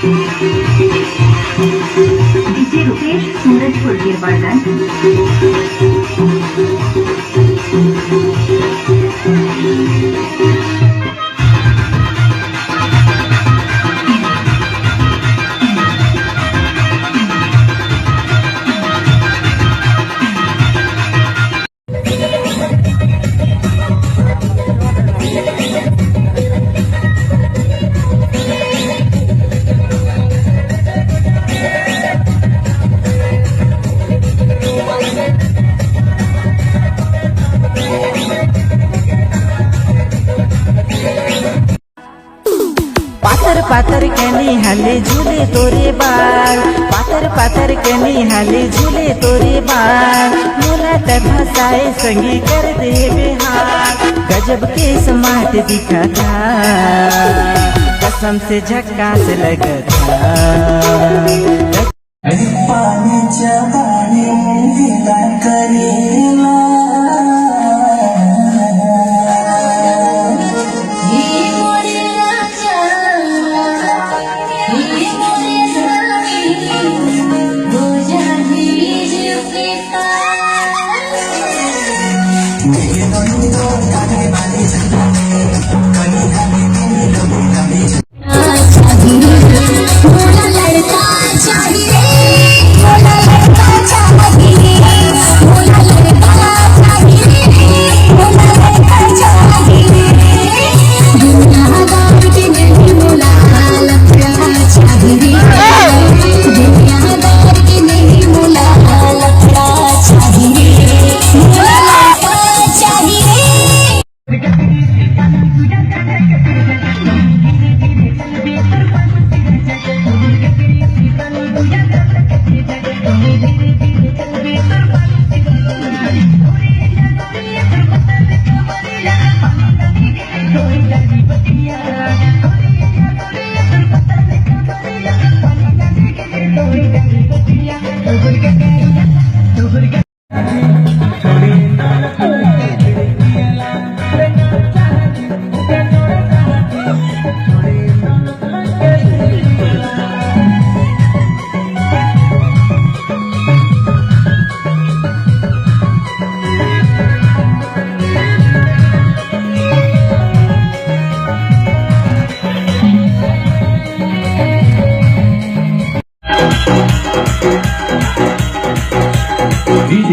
DJ Rupesh Surajpur गिरवाडन। पातर पातर कहनी हाले झूले तोरे बाल, पातर पातर कहनी हाले झूले तोरे बाल, मोला तब हंसाए संगी कर दे बेहाल, गजब के स्मार्ट दिखा था, कसम से झक्कास लगा था। पानीच्या पाणी दिला करेला DJ